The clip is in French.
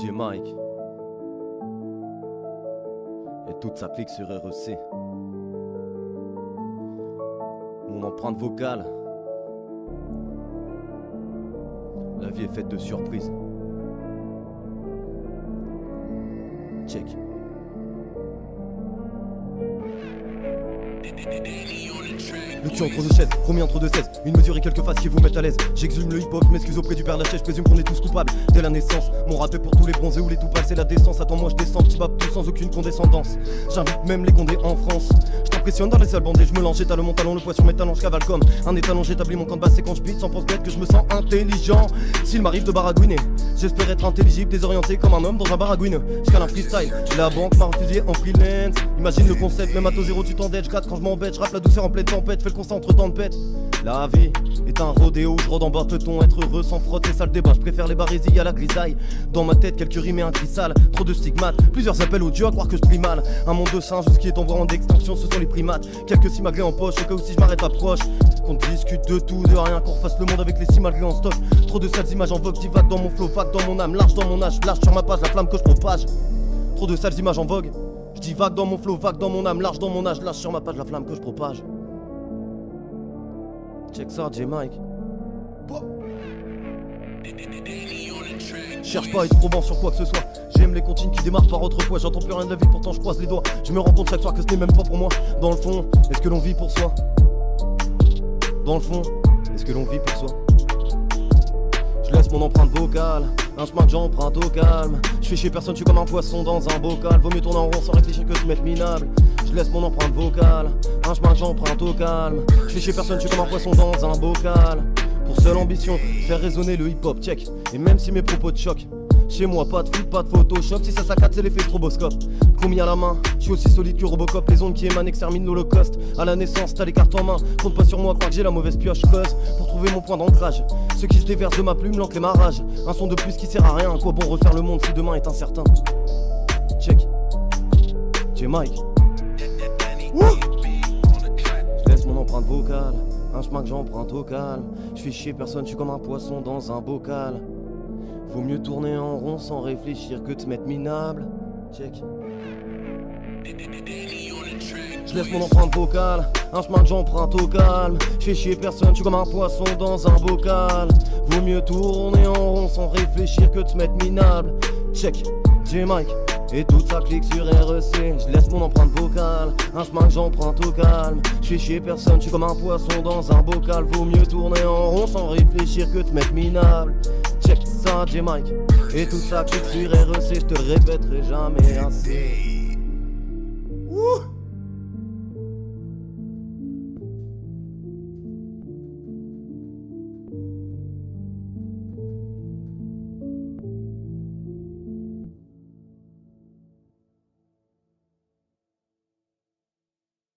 J-Mike et toute sa clique sur REC. Mon empreinte vocale. La vie est faite de surprises. Check. Le cul entre deux chaises, promis entre deux 16. Une mesure et quelques faces qui vous mettent à l'aise. J'exhume le hip-hop, je m'excuse auprès du père Lachaise. Je présume qu'on est tous coupables dès la naissance. Mon rap est pour tous les bronzés ou les tout pâles, c'est la décence. Attends moi je descends, petit bap tout sans aucune condescendance. J'invite même les condés en France. Je t'impressionne dans les salles bandées, je me lance, j'étale mon talon, le poids sur mes talons, je cavale comme un étalon, j'établis mon camp de base, c'est quand je beat sans pense bête que je me sens intelligent. S'il m'arrive de baragouiner, j'espère être intelligible, désorienté comme un homme dans un baragouine. Je cale un freestyle, la banque m'a refusé en freelance. Imagine le concept, même à taux zéro tu t'endettes, je gratte quand je m'embête, je rappe la douceur en pleine tempête, fais le constat entre temps de pète. La vie est un rodéo, je rôde en bas, peut-on être heureux sans frotte, c'est ça le débat, je préfère les barésilles à la grisaille. Dans ma tête, quelques rimes et un cri sale, trop de stigmates, plusieurs appels au dieu à croire que je prie mal. Un monde de singes, ce qui est en voie d'extinction, ce sont les primates. Quelques simagrées en poche, au cas où si je m'arrête approche. Qu'on discute de tout, de rien, qu'on refasse le monde avec les simagrées en stock. Trop de sales images en vogue, divague dans mon flow, vague dans mon âme, large dans mon âge, large sur ma page, la flamme que je propage. Trop de sales images en vogue, je dis vague dans mon flow, vague dans mon âme, large dans mon âge, large sur ma page, la flamme que je propage. Check ça, J-Mike. Cherche pas à être probant sur quoi que ce soit. J'aime les comptines qui démarrent par autrefois. J'entends plus rien de la vie, pourtant je croise les doigts. Je me rends compte chaque soir que ce n'est même pas pour moi. Dans le fond, est-ce que l'on vit pour soi? Dans le fond, est-ce que l'on vit pour soi? Je laisse mon empreinte vocale, un chemin que j'emprunte au calme. Je fais chier personne, je suis comme un poisson dans un bocal. Vaut mieux tourner en rond sans réfléchir que se mettre minable. Je laisse mon empreinte vocale, un chemin que j'emprunte au calme. Je fais chier personne, je suis comme un poisson dans un bocal. Pour seule ambition, faire résonner le hip-hop, check. Et même si mes propos te choquent, chez moi pas de foot, pas de photoshop. Si ça saccade c'est l'effet stroboscope. Commis à la main, je suis aussi solide que Robocop. Les ondes qui émanent exterminent l'holocauste. À la naissance t'as les cartes en main. Compte pas sur moi, crois que j'ai la mauvaise pioche. Cause pour trouver mon point d'ancrage. Ceux qui se déversent de ma plume, l'encre et ma rage. Un son de plus qui sert à rien. À quoi bon refaire le monde si demain est incertain? Check. J-Mike. Je laisse mon empreinte vocale, un chemin que j'emprunte au calme. Je fais chier personne, je suis comme un poisson dans un bocal. Vaut mieux tourner en rond sans réfléchir que de se mettre minable. Check. Je laisse mon empreinte vocale, un chemin que j'emprunte au calme. Je fais chier personne, je suis comme un poisson dans un bocal. Vaut mieux tourner en rond sans réfléchir que de se mettre minable. Check. J-Mike et toute sa clique sur REC. Je laisse mon empreinte vocale, un chemin que j'emprunte au calme. Je fais chier personne, je suis comme un poisson dans un bocal. Vaut mieux tourner en rond sans réfléchir que de mettre minable. Check ça, J-Mike et toute sa clique sur REC. Je te le répéterai jamais assez.